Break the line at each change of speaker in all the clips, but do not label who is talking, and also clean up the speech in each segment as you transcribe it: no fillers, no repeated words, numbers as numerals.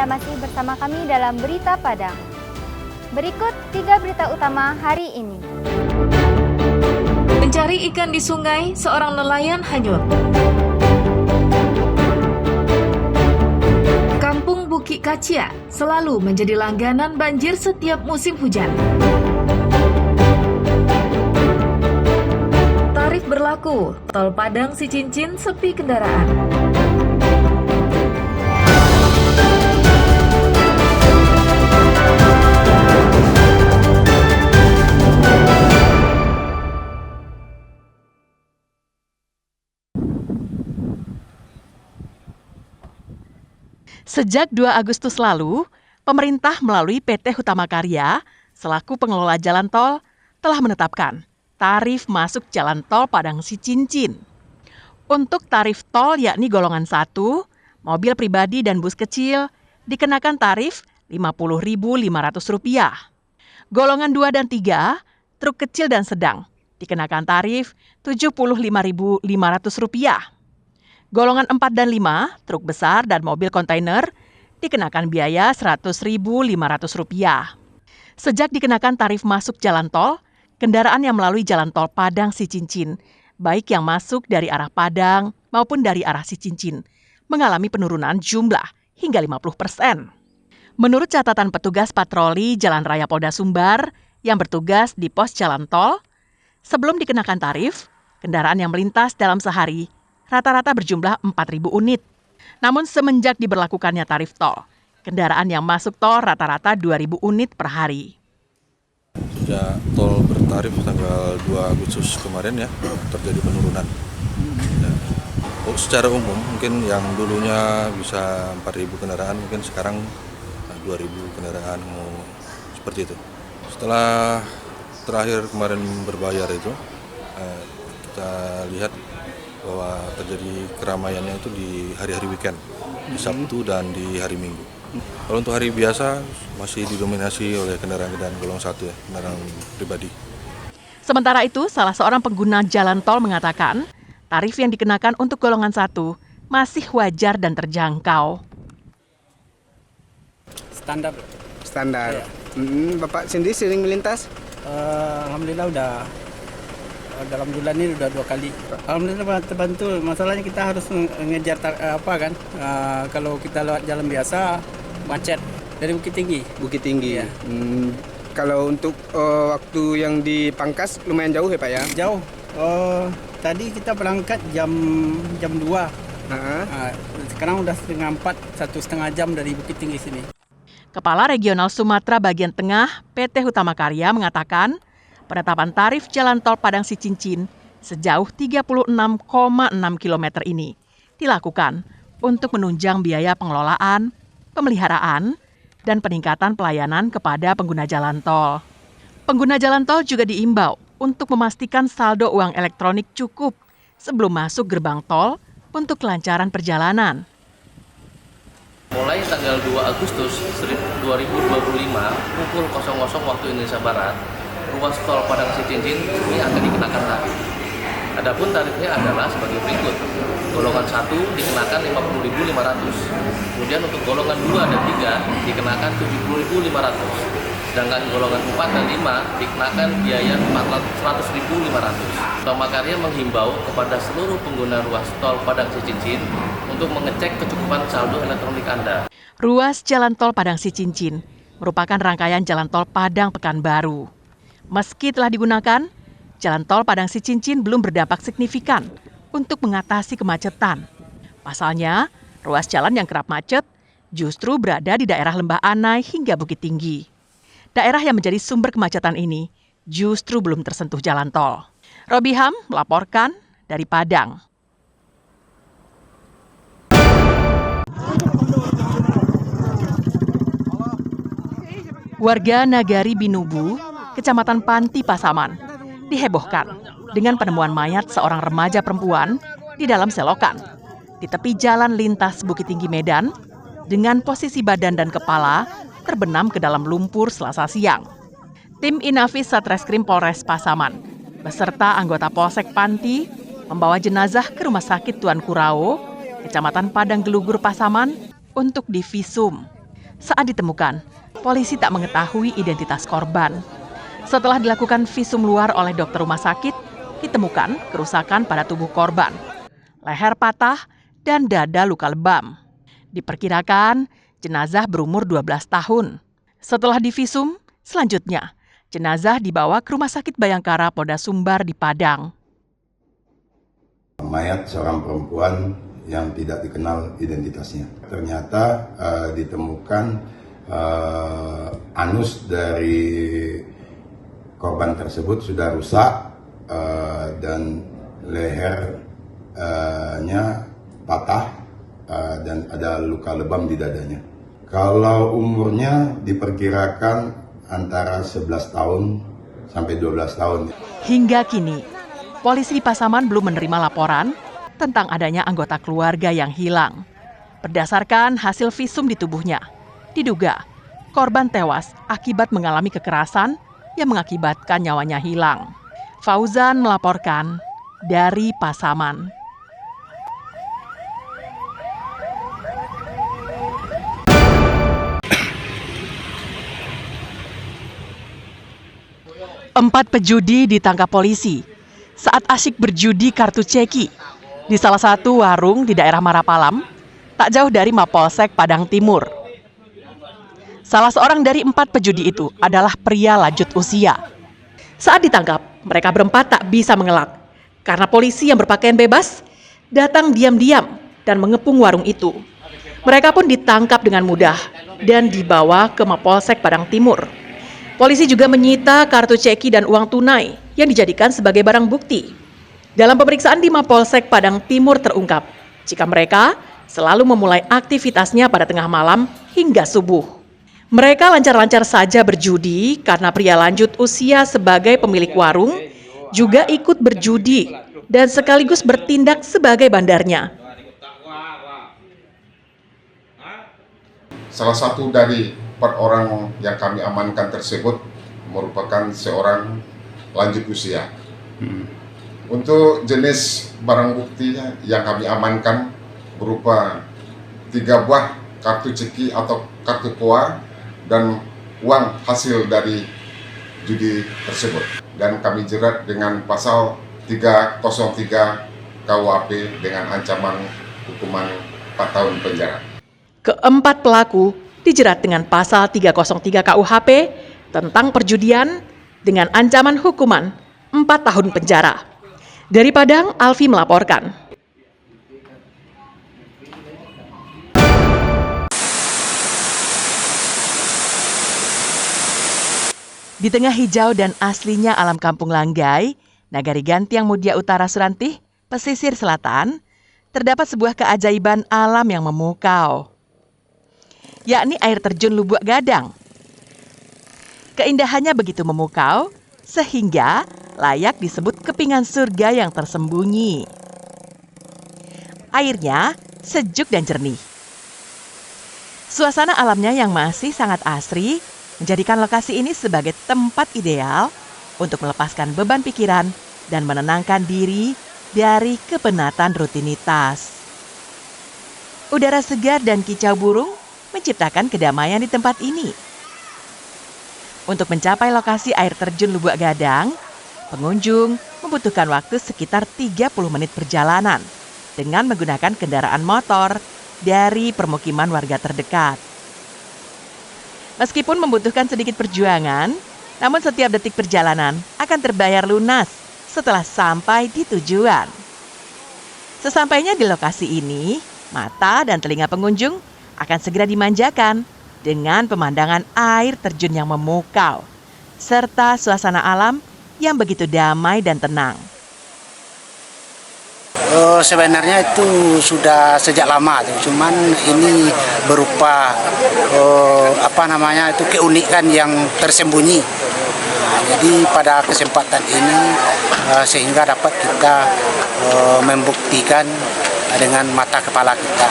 Anda masih bersama kami dalam Berita Padang. Berikut 3 berita utama hari ini.
Mencari ikan di sungai, seorang nelayan hanyut. Kampung Bukit Kacia selalu menjadi langganan banjir setiap musim hujan. Tarif berlaku, Tol Padang Sicincin sepi kendaraan.
Sejak 2 Agustus lalu, pemerintah melalui PT Hutama Karya selaku pengelola jalan tol telah menetapkan tarif masuk jalan tol Padang Sicincin. Untuk tarif tol yakni golongan 1, mobil pribadi dan bus kecil dikenakan tarif Rp50.500. Golongan 2 dan 3, truk kecil dan sedang dikenakan tarif Rp75.500. Golongan 4 dan 5, truk besar dan mobil kontainer, dikenakan biaya Rp100.500. Sejak dikenakan tarif masuk jalan tol, kendaraan yang melalui jalan tol Padang Sicincin, baik yang masuk dari arah Padang maupun dari arah Sicincin, mengalami penurunan jumlah hingga 50%. Menurut catatan petugas patroli Jalan Raya Polda Sumbar yang bertugas di pos jalan tol, sebelum dikenakan tarif, kendaraan yang melintas dalam sehari rata-rata berjumlah 4.000 unit. Namun semenjak diberlakukannya tarif tol, kendaraan yang masuk tol rata-rata 2.000 unit per hari.
Sejak tol bertarif tanggal 2 Agustus kemarin ya, terjadi penurunan. Ya. Secara umum mungkin yang dulunya bisa 4.000 kendaraan, mungkin sekarang 2.000 kendaraan, seperti itu. Setelah terakhir kemarin berbayar itu, kita lihat bahwa terjadi keramaiannya itu di hari-hari weekend, di Sabtu dan di hari Minggu. Kalau untuk hari biasa masih didominasi oleh kendaraan-kendaraan golongan 1 ya, kendaraan pribadi.
Sementara itu, salah seorang pengguna jalan tol mengatakan, tarif yang dikenakan untuk golongan 1 masih wajar dan terjangkau.
Standar.
Ya.
Bapak sendiri sering melintas?
Alhamdulillah udah dalam bulan ini udah 2 kali. Alhamdulillah terbantu. Masalahnya kita harus ngejar kalau kita lewat jalan biasa macet dari Bukit Tinggi.
Bukit Tinggi.
Ya.
Kalau untuk waktu yang di Pangkas lumayan jauh ya Pak ya?
Jauh. Tadi kita berangkat jam 2. Sekarang udah setengah 4, 1,5 jam dari Bukit Tinggi sini.
Kepala Regional Sumatera Bagian Tengah PT Hutama Karya mengatakan, penetapan tarif jalan tol Padang Sicincin sejauh 36,6 km ini dilakukan untuk menunjang biaya pengelolaan, pemeliharaan, dan peningkatan pelayanan kepada pengguna jalan tol. Pengguna jalan tol juga diimbau untuk memastikan saldo uang elektronik cukup sebelum masuk gerbang tol untuk kelancaran perjalanan.
Mulai tanggal 2 Agustus 2025 pukul 00 waktu Indonesia Barat, ruas tol Padang Sicincin ini akan dikenakan tarif. Adapun tarifnya adalah sebagai berikut. Golongan 1 dikenakan Rp50.500. Kemudian untuk golongan 2 dan 3 dikenakan Rp70.500. Sedangkan golongan 4 dan 5 dikenakan biaya Rp100.500. Hutama Karya menghimbau kepada seluruh pengguna ruas tol Padang Sicincin untuk mengecek kecukupan saldo elektronik Anda.
Ruas jalan tol Padang Sicincin merupakan rangkaian jalan tol Padang Pekanbaru. Meski telah digunakan, jalan tol Padang Sicincin belum berdampak signifikan untuk mengatasi kemacetan. Pasalnya, ruas jalan yang kerap macet justru berada di daerah Lembah Anai hingga Bukit Tinggi. Daerah yang menjadi sumber kemacetan ini justru belum tersentuh jalan tol. Robiham melaporkan dari Padang. Warga Nagari Binubu, Kecamatan Panti Pasaman, dihebohkan dengan penemuan mayat seorang remaja perempuan di dalam selokan di tepi jalan lintas Bukit Tinggi Medan dengan posisi badan dan kepala terbenam ke dalam lumpur Selasa siang. Tim Inafis Satreskrim Polres Pasaman beserta anggota Polsek Panti membawa jenazah ke Rumah Sakit Tuan Kurau, Kecamatan Padang Gelugur Pasaman untuk divisum. Saat ditemukan, polisi tak mengetahui identitas korban. Setelah dilakukan visum luar oleh dokter rumah sakit, ditemukan kerusakan pada tubuh korban, leher patah, dan dada luka lebam. Diperkirakan jenazah berumur 12 tahun. Setelah divisum, selanjutnya jenazah dibawa ke Rumah Sakit Bayangkara Polda Sumbar di Padang.
Mayat seorang perempuan yang tidak dikenal identitasnya. Ternyata ditemukan anus dari korban tersebut sudah rusak dan lehernya patah dan ada luka lebam di dadanya. Kalau umurnya diperkirakan antara 11 tahun sampai 12 tahun.
Hingga kini, polisi di Pasaman belum menerima laporan tentang adanya anggota keluarga yang hilang. Berdasarkan hasil visum di tubuhnya, diduga korban tewas akibat mengalami kekerasan yang mengakibatkan nyawanya hilang. Fauzan melaporkan dari Pasaman. Empat pejudi ditangkap polisi saat asyik berjudi kartu ceki di salah satu warung di daerah Marapalam, tak jauh dari Mapolsek Padang Timur. Salah seorang dari empat pejudi itu adalah pria lanjut usia. Saat ditangkap, mereka berempat tak bisa mengelak karena polisi yang berpakaian bebas datang diam-diam dan mengepung warung itu. Mereka pun ditangkap dengan mudah dan dibawa ke Mapolsek Padang Timur. Polisi juga menyita kartu ceki dan uang tunai yang dijadikan sebagai barang bukti. Dalam pemeriksaan di Mapolsek Padang Timur terungkap, jika mereka selalu memulai aktivitasnya pada tengah malam hingga subuh. Mereka lancar-lancar saja berjudi karena pria lanjut usia sebagai pemilik warung juga ikut berjudi dan sekaligus bertindak sebagai bandarnya.
Salah satu dari 4 orang yang kami amankan tersebut merupakan seorang lanjut usia. Untuk jenis barang bukti yang kami amankan berupa 3 buah kartu ceki atau kartu koa dan uang hasil dari judi tersebut. Dan kami jerat dengan pasal 303 KUHP dengan ancaman hukuman 4 tahun penjara.
Keempat pelaku dijerat dengan pasal 303 KUHP tentang perjudian dengan ancaman hukuman 4 tahun penjara. Dari Padang, Alfi melaporkan. Di tengah hijau dan aslinya alam kampung Langgai, Nagari Gantiang Mudia Utara Surantih, pesisir selatan, terdapat sebuah keajaiban alam yang memukau, yakni air terjun Lubuk Gadang. Keindahannya begitu memukau, sehingga layak disebut kepingan surga yang tersembunyi. Airnya sejuk dan jernih. Suasana alamnya yang masih sangat asri, menjadikan lokasi ini sebagai tempat ideal untuk melepaskan beban pikiran dan menenangkan diri dari kepenatan rutinitas. Udara segar dan kicau burung menciptakan kedamaian di tempat ini. Untuk mencapai lokasi air terjun Lubuk Gadang, pengunjung membutuhkan waktu sekitar 30 menit perjalanan dengan menggunakan kendaraan motor dari permukiman warga terdekat. Meskipun membutuhkan sedikit perjuangan, namun setiap detik perjalanan akan terbayar lunas setelah sampai di tujuan. Sesampainya di lokasi ini, mata dan telinga pengunjung akan segera dimanjakan dengan pemandangan air terjun yang memukau, serta suasana alam yang begitu damai dan tenang.
Sebenarnya itu sudah sejak lama, cuman ini berupa keunikan yang tersembunyi. Jadi pada kesempatan ini sehingga dapat kita membuktikan dengan mata kepala kita.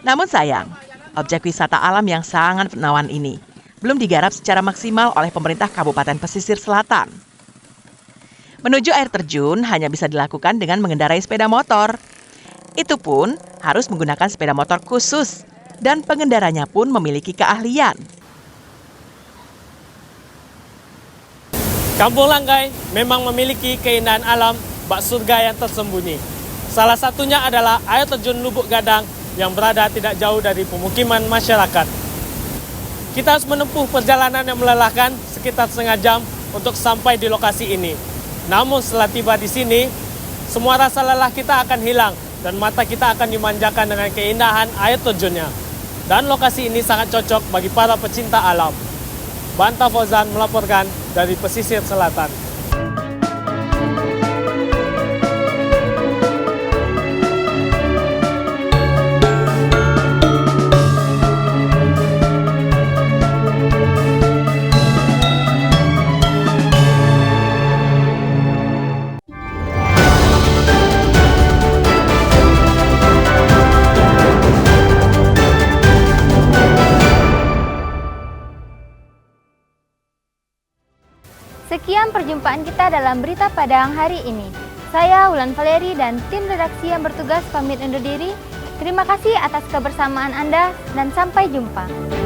Namun sayang, objek wisata alam yang sangat menawan ini belum digarap secara maksimal oleh pemerintah Kabupaten Pesisir Selatan. Menuju air terjun hanya bisa dilakukan dengan mengendarai sepeda motor. Itu pun harus menggunakan sepeda motor khusus dan pengendaranya pun memiliki keahlian.
Kampung Langgai memang memiliki keindahan alam bak surga yang tersembunyi. Salah satunya adalah air terjun Lubuk Gadang yang berada tidak jauh dari pemukiman masyarakat. Kita harus menempuh perjalanan yang melelahkan sekitar setengah jam untuk sampai di lokasi ini. Namun setelah tiba di sini, semua rasa lelah kita akan hilang dan mata kita akan dimanjakan dengan keindahan air terjunnya. Dan lokasi ini sangat cocok bagi para pecinta alam. Banta Fauzan melaporkan dari pesisir selatan.
Sekian perjumpaan kita dalam Berita Padang hari ini. Saya Wulan Valeri dan tim redaksi yang bertugas pamit undur diri. Terima kasih atas kebersamaan Anda dan sampai jumpa.